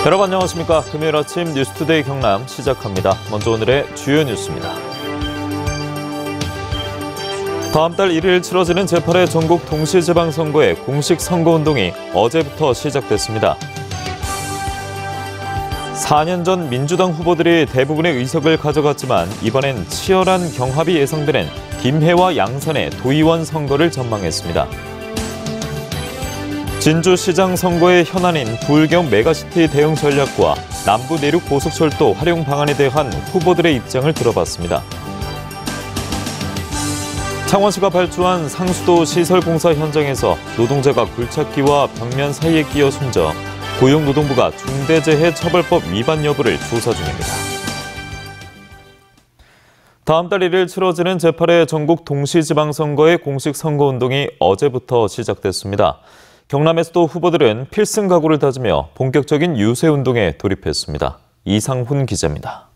여러분 안녕하십니까. 금요일 아침 뉴스투데이 경남 시작합니다. 먼저 오늘의 주요 뉴스입니다. 다음 달 1일 치러지는 제8회 전국 동시지방선거의 공식 선거운동이 어제부터 시작됐습니다. 4년 전 민주당 후보들이 대부분의 의석을 가져갔지만 이번엔 치열한 경합이 예상되는 김해와 양산의 도의원 선거를 전망했습니다. 진주시장 선거의 현안인 부울경 메가시티 대응 전략과 남부 내륙 고속철도 활용 방안에 대한 후보들의 입장을 들어봤습니다. 창원시가 발주한 상수도 시설공사 현장에서 노동자가 굴착기와 벽면 사이에 끼어 숨져 고용노동부가 중대재해처벌법 위반 여부를 조사 중입니다. 다음 달 1일 치러지는 제8회 전국 동시지방선거의 공식 선거운동이 어제부터 시작됐습니다. 경남에서도 후보들은 필승 각오를 다지며 본격적인 유세운동에 돌입했습니다. 이상훈 기자입니다.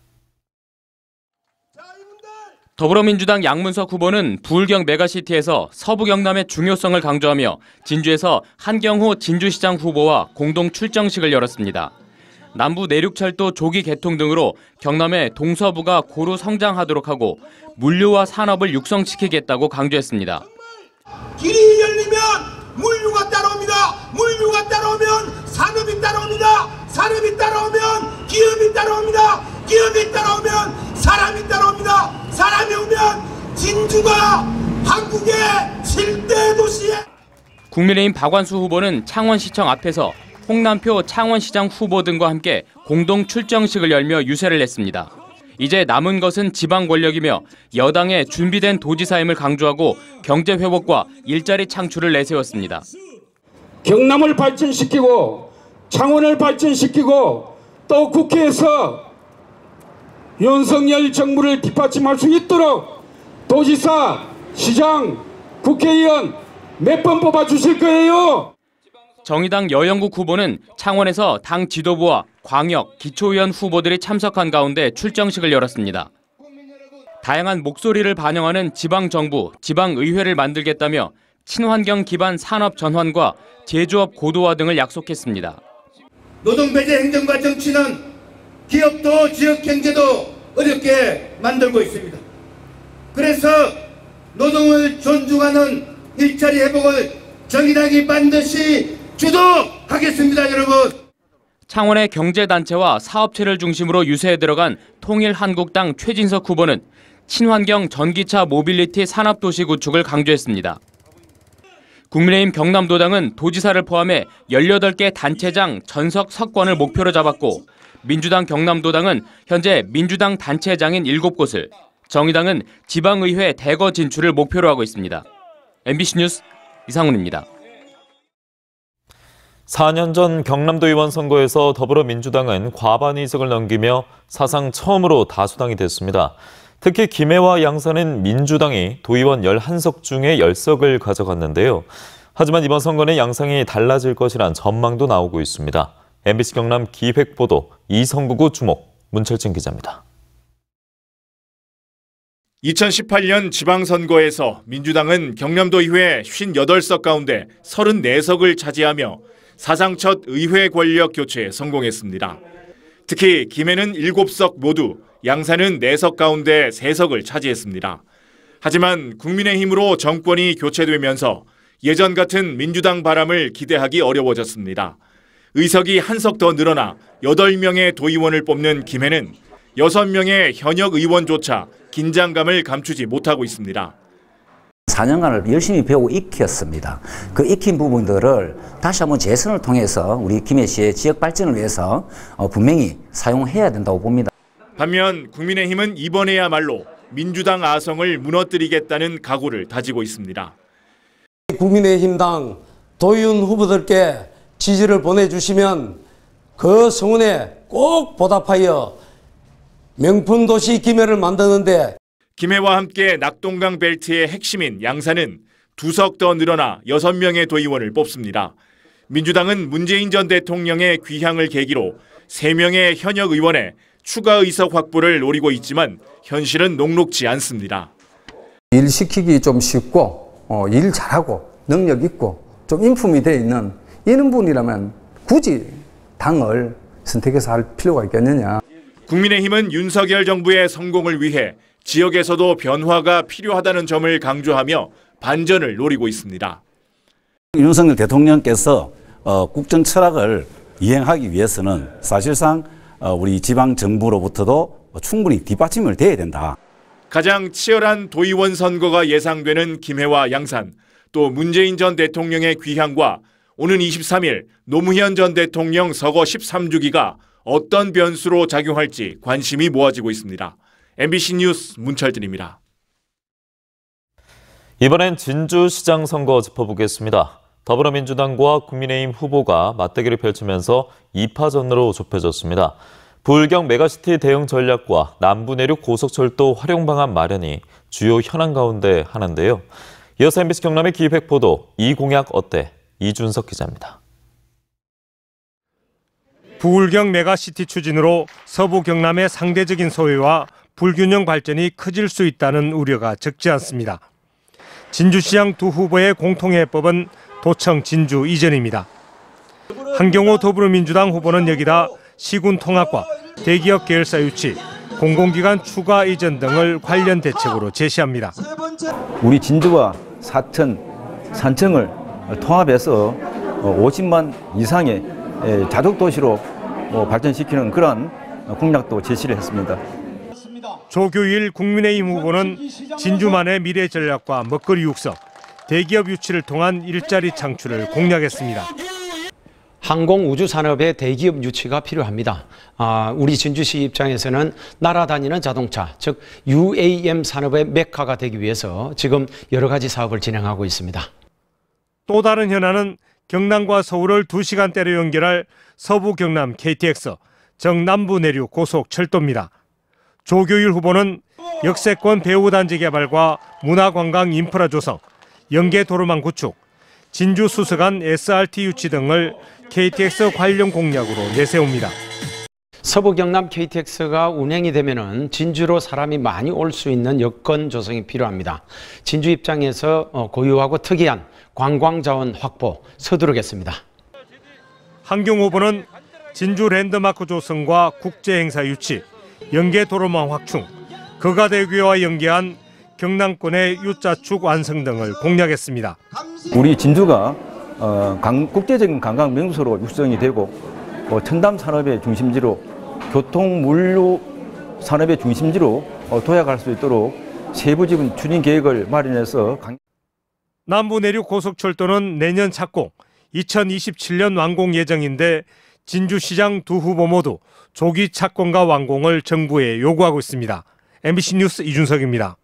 더불어민주당 양문석 후보는 부울경 메가시티에서 서부 경남의 중요성을 강조하며 진주에서 한경호 진주시장 후보와 공동 출정식을 열었습니다. 남부 내륙철도 조기 개통 등으로 경남의 동서부가 고루 성장하도록 하고 물류와 산업을 육성시키겠다고 강조했습니다. 길이 열리면 물류가 따라옵니다. 물류가 따라오면 산업이 따라옵니다. 산업이 따라오면 기업이 따라옵니다. 기업이 따라오면 사람이 따라옵니다. 사람이 오면 진주가 한국의 7대 도시에. 국민의힘 박완수 후보는 창원시청 앞에서 홍남표 창원시장 후보 등과 함께 공동 출정식을 열며 유세를 냈습니다. 이제 남은 것은 지방 권력이며 여당의 준비된 도지사임을 강조하고 경제 회복과 일자리 창출을 내세웠습니다. 경남을 발전시키고 창원을 발전시키고 또 국회에서 윤석열 정부를 뒷받침할 수 있도록 도지사, 시장, 국회의원 몇 번 뽑아주실 거예요? 정의당 여영국 후보는 창원에서 당 지도부와 광역, 기초의원 후보들이 참석한 가운데 출정식을 열었습니다. 다양한 목소리를 반영하는 지방정부, 지방의회를 만들겠다며 친환경 기반 산업 전환과 제조업 고도화 등을 약속했습니다. 노동배제 행정과 정치는 기업도 지역경제도 어렵게 만들고 있습니다. 그래서 노동을 존중하는 일자리 회복을 정의당이 반드시 주도하겠습니다, 여러분. 창원의 경제단체와 사업체를 중심으로 유세에 들어간 통일한국당 최진석 후보는 친환경 전기차 모빌리티 산업도시 구축을 강조했습니다. 국민의힘 경남도당은 도지사를 포함해 18개 단체장 전석 석권을 목표로 잡았고 민주당 경남도당은 현재 민주당 단체장인 7곳을, 정의당은 지방의회 대거 진출을 목표로 하고 있습니다. MBC 뉴스 이상훈입니다. 4년 전 경남도 의원 선거에서 더불어민주당은 과반 의석을 넘기며 사상 처음으로 다수당이 됐습니다. 특히 김해와 양산은 민주당이 도의원 11석 중에 10석을 가져갔는데요. 하지만 이번 선거는 양상이 달라질 것이란 전망도 나오고 있습니다. MBC 경남 기획보도 이성구구 주목, 문철진 기자입니다. 2018년 지방선거에서 민주당은 경남도 의회 58석 가운데 34석을 차지하며 사상 첫 의회 권력 교체에 성공했습니다. 특히 김해는 7석 모두, 양산은 4석 가운데 3석을 차지했습니다. 하지만 국민의힘으로 정권이 교체되면서 예전 같은 민주당 바람을 기대하기 어려워졌습니다. 의석이 1석 더 늘어나 8명의 도의원을 뽑는 김해는 6명의 현역 의원조차 긴장감을 감추지 못하고 있습니다. 4년간을 열심히 배우고 익혔습니다. 그 익힌 부분들을 다시 한번 재선을 통해서 우리 김해시의 지역 발전을 위해서 분명히 사용해야 된다고 봅니다. 반면 국민의힘은 이번에야말로 민주당 아성을 무너뜨리겠다는 각오를 다지고 있습니다. 국민의힘당 도의원 후보들께 지지를 보내주시면 그 성원에 꼭 보답하여 명품 도시 김해를 만드는데 김해와 함께 낙동강 벨트의 핵심인 양산은 2석 더 늘어나 6명의 도의원을 뽑습니다. 민주당은 문재인 전 대통령의 귀향을 계기로 3명의 현역 의원에 추가 의석 확보를 노리고 있지만 현실은 녹록지 않습니다. 일 시키기 좀 쉽고 일 잘하고 능력 있고 좀 인품이 돼 있는 이런 분이라면 굳이 당을 선택해서 할 필요가 있겠느냐. 국민의힘은 윤석열 정부의 성공을 위해 지역에서도 변화가 필요하다는 점을 강조하며 반전을 노리고 있습니다. 윤석열 대통령께서 국정 철학을 이행하기 위해서는 사실상 우리 지방 정부로부터도 충분히 뒷받침을 돼야 된다. 가장 치열한 도의원 선거가 예상되는 김해와 양산, 또 문재인 전 대통령의 귀향과 오는 23일 노무현 전 대통령 서거 13주기가 어떤 변수로 작용할지 관심이 모아지고 있습니다. MBC 뉴스 문철진입니다. 이번엔 진주시장 선거 짚어보겠습니다. 더불어민주당과 국민의힘 후보가 맞대결을 펼치면서 2파전으로 좁혀졌습니다. 부울경 메가시티 대응 전략과 남부 내륙 고속철도 활용 방안 마련이 주요 현안 가운데 하나인데요. 이어서 MBC 경남의 기획 보도, 이 공약 어때? 이준석 기자입니다. 부울경 메가시티 추진으로 서부 경남의 상대적인 소외와 불균형 발전이 커질 수 있다는 우려가 적지 않습니다. 진주시장 두 후보의 공통해법은 도청 진주 이전입니다. 한경호 더불어민주당 후보는 여기다 시군 통합과 대기업 계열사 유치, 공공기관 추가 이전 등을 관련 대책으로 제시합니다. 우리 진주와 사천, 산청을 통합해서 50만 이상의 자족도시로 발전시키는 그런 공약도 제시를 했습니다. 조규일 국민의힘 후보는 진주만의 미래 전략과 먹거리 육성, 대기업 유치를 통한 일자리 창출을 공약했습니다. 항공우주산업의 대기업 유치가 필요합니다. 우리 진주시 입장에서는 날아다니는 자동차, 즉 UAM 산업의 메카가 되기 위해서 지금 여러 가지 사업을 진행하고 있습니다. 또 다른 현안은 경남과 서울을 2시간대로 연결할 서부 경남 KTX, 정남부 내륙 고속철도입니다. 조규일 후보는 역세권 배후단지 개발과 문화관광 인프라 조성, 연계 도로망 구축, 진주 수서간 SRT 유치 등을 KTX 관련 공약으로 내세웁니다. 서부 경남 KTX가 운행이 되면은 진주로 사람이 많이 올 수 있는 여건 조성이 필요합니다. 진주 입장에서 고유하고 특이한 관광 자원 확보 서두르겠습니다. 한경 후보는 진주 랜드마크 조성과 국제 행사 유치, 연계 도로망 확충, 거가대교와 연계한 경남권의 U자축 완성 등을 공약했습니다. 우리 진주가 국제적인 관광 명소로 육성이 되고 첨단 산업의 중심지로 교통 물류 산업의 중심지로 도약할 수 있도록 세부적인 추진 계획을 마련해서 남부 내륙 고속철도는 내년 착공, 2027년 완공 예정인데 진주시장 두 후보 모두 조기 착공과 완공을 정부에 요구하고 있습니다. MBC 뉴스 이준석입니다.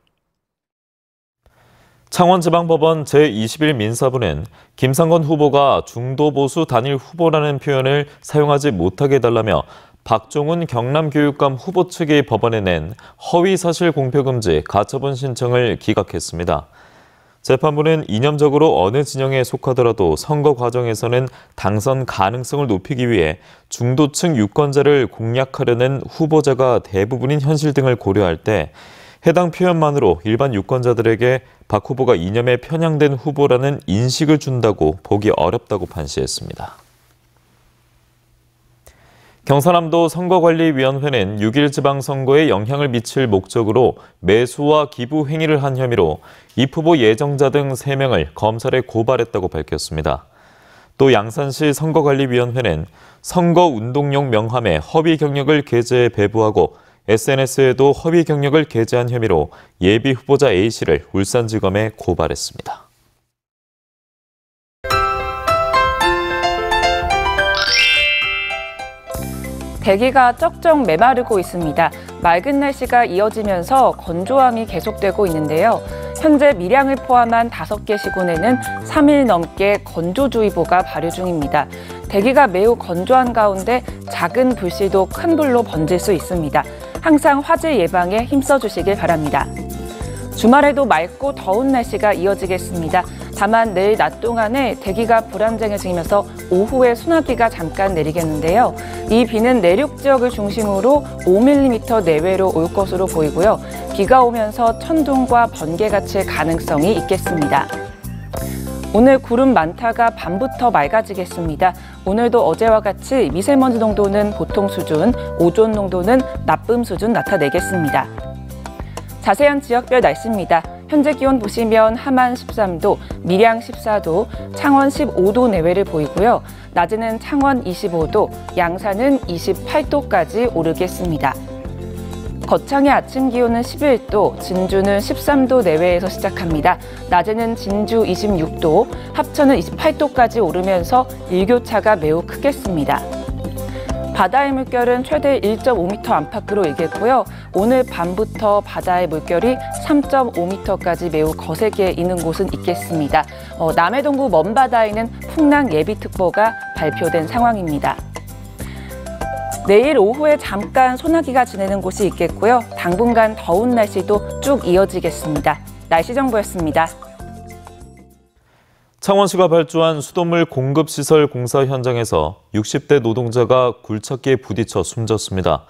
창원지방법원 제21 민사부는 김상건 후보가 중도보수 단일 후보라는 표현을 사용하지 못하게 해달라며 박종훈 경남교육감 후보 측이 법원에 낸 허위사실 공표금지 가처분 신청을 기각했습니다. 재판부는 이념적으로 어느 진영에 속하더라도 선거 과정에서는 당선 가능성을 높이기 위해 중도층 유권자를 공략하려는 후보자가 대부분인 현실 등을 고려할 때 해당 표현만으로 일반 유권자들에게 박 후보가 이념에 편향된 후보라는 인식을 준다고 보기 어렵다고 판시했습니다. 경상남도 선거관리위원회는 6일 지방선거에 영향을 미칠 목적으로 매수와 기부 행위를 한 혐의로 이 후보 예정자 등 3명을 검찰에 고발했다고 밝혔습니다. 또 양산시 선거관리위원회는 선거운동용 명함에 허위 경력을 게재해 배부하고 SNS에도 허위 경력을 게재한 혐의로 예비 후보자 A씨를 울산지검에 고발했습니다. 대기가 쩍쩍 메마르고 있습니다. 맑은 날씨가 이어지면서 건조함이 계속되고 있는데요. 현재 밀양을 포함한 5개 시군에는 3일 넘게 건조주의보가 발효 중입니다. 대기가 매우 건조한 가운데 작은 불씨도 큰 불로 번질 수 있습니다. 항상 화재 예방에 힘써주시길 바랍니다. 주말에도 맑고 더운 날씨가 이어지겠습니다. 다만 내일 낮 동안에 대기가 불안정해지면서 오후에 소나기가 잠깐 내리겠는데요. 이 비는 내륙 지역을 중심으로 5mm 내외로 올 것으로 보이고요. 비가 오면서 천둥과 번개가 칠 가능성이 있겠습니다. 오늘 구름 많다가 밤부터 맑아지겠습니다. 오늘도 어제와 같이 미세먼지 농도는 보통 수준, 오존 농도는 나쁨 수준 나타내겠습니다. 자세한 지역별 날씨입니다. 현재 기온 보시면 함안 13도, 밀양 14도, 창원 15도 내외를 보이고요. 낮에는 창원 25도, 양산은 28도까지 오르겠습니다. 거창의 아침 기온은 11도, 진주는 13도 내외에서 시작합니다. 낮에는 진주 26도, 합천은 28도까지 오르면서 일교차가 매우 크겠습니다. 바다의 물결은 최대 1.5m 안팎으로 일겠고요. 오늘 밤부터 바다의 물결이 3.5m까지 매우 거세게 이는 곳은 있겠습니다. 남해동부 먼바다에는 풍랑 예비특보가 발표된 상황입니다. 내일 오후에 잠깐 소나기가 지내는 곳이 있겠고요. 당분간 더운 날씨도 쭉 이어지겠습니다. 날씨 정보였습니다. 창원시가 발주한 수돗물 공급시설 공사 현장에서 60대 노동자가 굴착기에 부딪혀 숨졌습니다.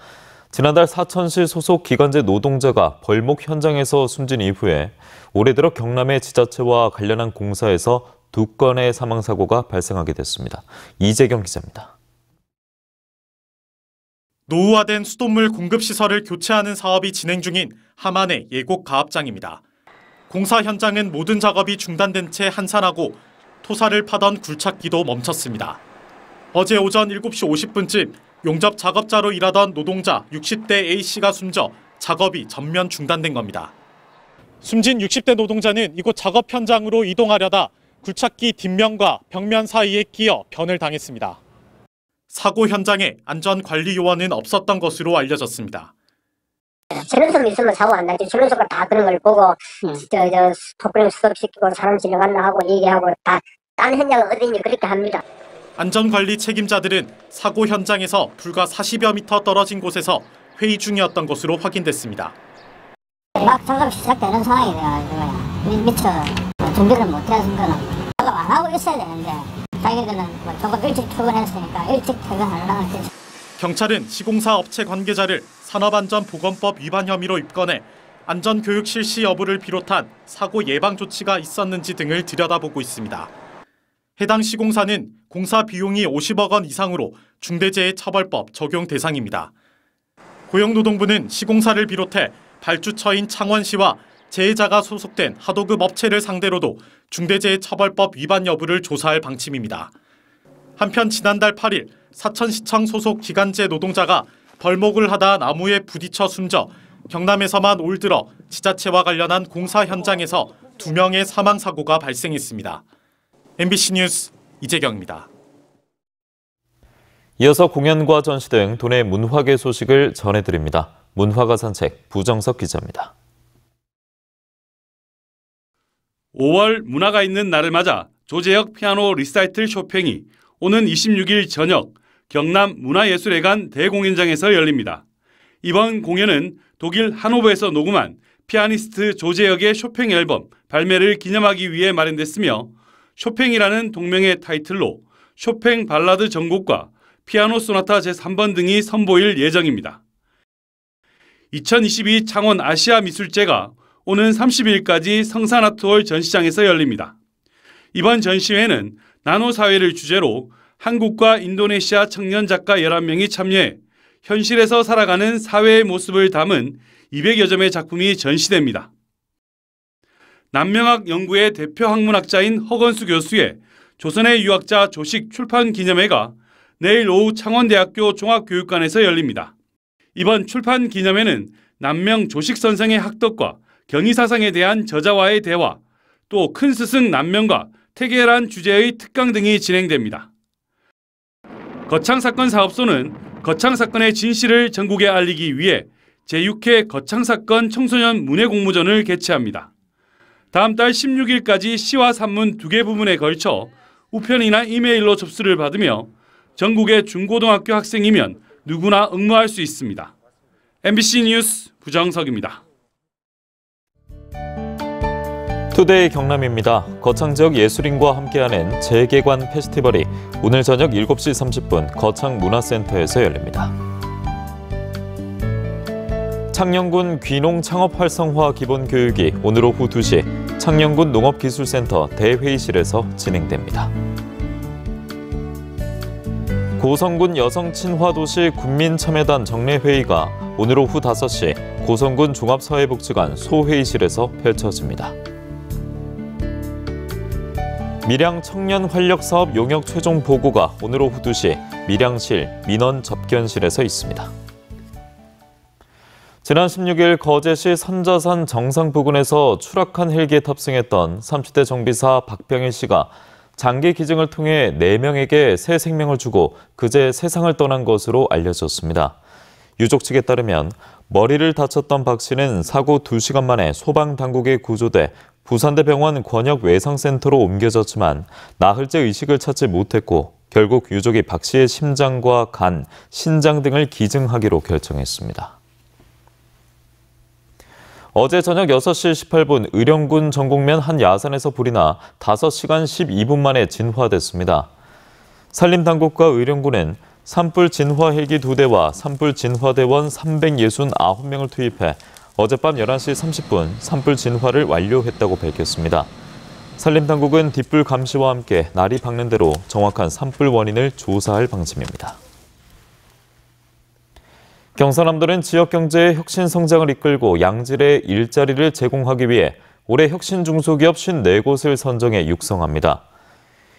지난달 사천시 소속 기간제 노동자가 벌목 현장에서 숨진 이후에 올해 들어 경남의 지자체와 관련한 공사에서 2건의 사망사고가 발생하게 됐습니다. 이재경 기자입니다. 노후화된 수돗물 공급시설을 교체하는 사업이 진행 중인 함안의 예곡 가압장입니다. 공사 현장은 모든 작업이 중단된 채 한산하고 토사를 파던 굴착기도 멈췄습니다. 어제 오전 7시 50분쯤 용접 작업자로 일하던 노동자 60대 A씨가 숨져 작업이 전면 중단된 겁니다. 숨진 60대 노동자는 이곳 작업 현장으로 이동하려다 굴착기 뒷면과 벽면 사이에 끼어 변을 당했습니다. 사고 현장에 안전관리 요원은 없었던 것으로 알려졌습니다. 전원석 있으면 사고 안 나지. 전원석을 다 그런 걸 보고 폭풍 수습시키고 사람 지나갔나 하고 얘기하고 다 딴 현장은 어디인지 그렇게 합니다. 안전관리 책임자들은 사고 현장에서 불과 40여 미터 떨어진 곳에서 회의 중이었던 것으로 확인됐습니다. 막 작업 시작되는 상황이 돼가지고 미처 준비를 못 해준 거는 작업 안 하고 있어야 되는데 자기들은 조금 일찍 출근했으니까 일찍 퇴근하려고 했지. 경찰은 시공사 업체 관계자를 산업안전보건법 위반 혐의로 입건해 안전교육 실시 여부를 비롯한 사고 예방 조치가 있었는지 등을 들여다보고 있습니다. 해당 시공사는 공사 비용이 50억 원 이상으로 중대재해처벌법 적용 대상입니다. 고용노동부는 시공사를 비롯해 발주처인 창원시와 재해자가 소속된 하도급 업체를 상대로도 중대재해처벌법 위반 여부를 조사할 방침입니다. 한편 지난달 8일 사천시청 소속 기간제 노동자가 벌목을 하다 나무에 부딪혀 숨져 경남에서만 올 들어 지자체와 관련한 공사 현장에서 2명의 사망사고가 발생했습니다. MBC 뉴스 이재경입니다. 이어서 공연과 전시 등 도내 문화계 소식을 전해드립니다. 문화가 산책 부정석 기자입니다. 5월 문화가 있는 날을 맞아 조재혁 피아노 리사이틀 쇼팽이 오는 26일 저녁 경남 문화예술회관 대공연장에서 열립니다. 이번 공연은 독일 하노버에서 녹음한 피아니스트 조재혁의 쇼팽 앨범 발매를 기념하기 위해 마련됐으며 쇼팽이라는 동명의 타이틀로 쇼팽 발라드 전곡과 피아노 소나타 제3번 등이 선보일 예정입니다. 2022 창원 아시아 미술제가 오는 30일까지 성산아트홀 전시장에서 열립니다. 이번 전시회는 나노사회를 주제로 한국과 인도네시아 청년 작가 11명이 참여해 현실에서 살아가는 사회의 모습을 담은 200여 점의 작품이 전시됩니다. 남명학 연구의 대표 학문학자인 허건수 교수의 조선의 유학자 조식 출판 기념회가 내일 오후 창원대학교 종합교육관에서 열립니다. 이번 출판 기념회는 남명 조식 선생의 학덕과 경의사상에 대한 저자와의 대화, 또 큰 스승 남명과 태계란 주제의 특강 등이 진행됩니다. 거창사건 사업소는 거창사건의 진실을 전국에 알리기 위해 제6회 거창사건 청소년 문해공모전을 개최합니다. 다음 달 16일까지 시와 산문 2개 부문에 걸쳐 우편이나 이메일로 접수를 받으며 전국의 중고등학교 학생이면 누구나 응모할 수 있습니다. MBC 뉴스 부정석입니다. 투데이 경남입니다. 거창 지역 예술인과 함께하는 재개관 페스티벌이 오늘 저녁 7시 30분 거창문화센터에서 열립니다. 창녕군 귀농 창업 활성화 기본교육이 오늘 오후 2시 창녕군 농업기술센터 대회의실에서 진행됩니다. 고성군 여성친화도시 군민참여단 정례회의가 오늘 오후 5시 고성군 종합사회복지관 소회의실에서 펼쳐집니다. 밀양 청년활력사업 용역 최종 보고가 오늘 오후 2시 밀양실 민원접견실에서 있습니다. 지난 16일 거제시 선자산 정상 부근에서 추락한 헬기에 탑승했던 30대 정비사 박병일 씨가 장기 기증을 통해 4명에게 새 생명을 주고 그제 세상을 떠난 것으로 알려졌습니다. 유족 측에 따르면 머리를 다쳤던 박 씨는 사고 2시간 만에 소방당국에 구조돼 부산대병원 권역외상센터로 옮겨졌지만 나흘째 의식을 찾지 못했고 결국 유족이 박 씨의 심장과 간, 신장 등을 기증하기로 결정했습니다. 어제 저녁 6시 18분 의령군 전곡면 한 야산에서 불이 나 5시간 12분 만에 진화됐습니다. 산림당국과 의령군은 산불 진화 헬기 2대와 산불 진화대원 369명을 투입해 어젯밤 11시 30분 산불 진화를 완료했다고 밝혔습니다. 산림당국은 뒷불 감시와 함께 날이 밝는 대로 정확한 산불 원인을 조사할 방침입니다. 경상남도는 지역 경제의 혁신 성장을 이끌고 양질의 일자리를 제공하기 위해 올해 혁신 중소기업 54곳을 선정해 육성합니다.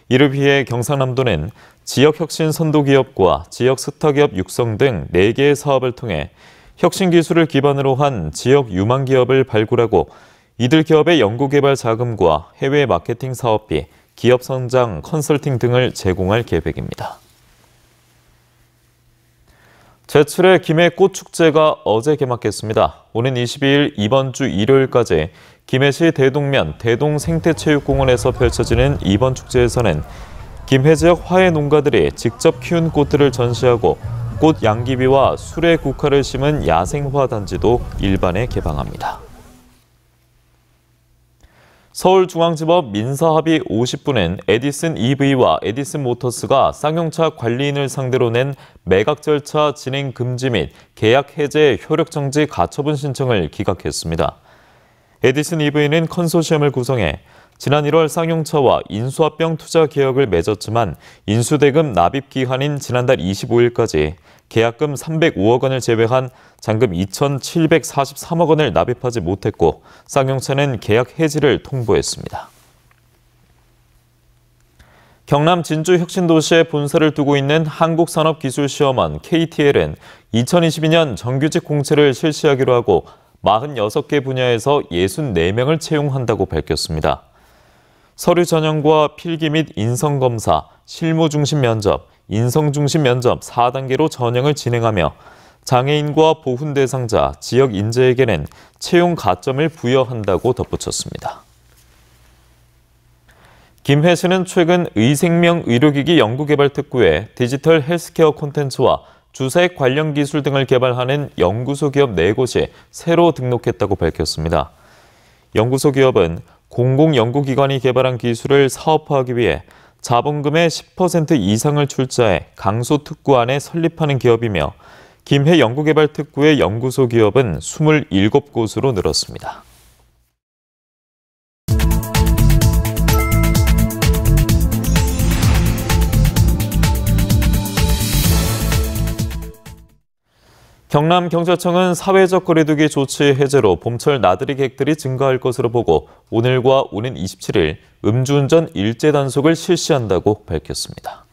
이를 위해 경상남도는 지역 혁신 선도기업과 지역 스타기업 육성 등 4개의 사업을 통해 혁신 기술을 기반으로 한 지역 유망 기업을 발굴하고 이들 기업의 연구개발 자금과 해외 마케팅 사업비, 기업 성장 컨설팅 등을 제공할 계획입니다. 제7회 김해 꽃축제가 어제 개막했습니다. 오는 22일 이번 주 일요일까지 김해시 대동면 대동생태체육공원에서 펼쳐지는 이번 축제에서는 김해 지역 화훼 농가들이 직접 키운 꽃들을 전시하고 꽃 양귀비와 수레 국화를 심은 야생화 단지도 일반에 개방합니다. 서울중앙지법 민사합의 50부는 에디슨 EV와 에디슨 모터스가 쌍용차 관리인을 상대로 낸 매각 절차 진행 금지 및 계약 해제 효력 정지 가처분 신청을 기각했습니다. 에디슨 EV는 컨소시엄을 구성해 지난 1월 쌍용차와 인수합병 투자 계약을 맺었지만 인수대금 납입 기한인 지난달 25일까지 계약금 305억 원을 제외한 잔금 2,743억 원을 납입하지 못했고 쌍용차는 계약 해지를 통보했습니다. 경남 진주 혁신도시에 본사를 두고 있는 한국산업기술시험원 KTL은 2022년 정규직 공채를 실시하기로 하고 46개 분야에서 64명을 채용한다고 밝혔습니다. 서류 전형과 필기 및 인성검사, 실무중심 면접, 인성중심 면접 4단계로 전형을 진행하며 장애인과 보훈 대상자, 지역 인재에게는 채용 가점을 부여한다고 덧붙였습니다. 김해시는 최근 의생명 의료기기 연구개발특구에 디지털 헬스케어 콘텐츠와 주색 관련 기술 등을 개발하는 연구소 기업 4곳이 새로 등록했다고 밝혔습니다. 연구소 기업은 공공연구기관이 개발한 기술을 사업화하기 위해 자본금의 10% 이상을 출자해 강소특구 안에 설립하는 기업이며 김해 연구개발특구의 연구소 기업은 27곳으로 늘었습니다. 경남경찰청은 사회적 거리두기 조치 해제로 봄철 나들이 객들이 증가할 것으로 보고 오늘과 오는 27일 음주운전 일제 단속을 실시한다고 밝혔습니다.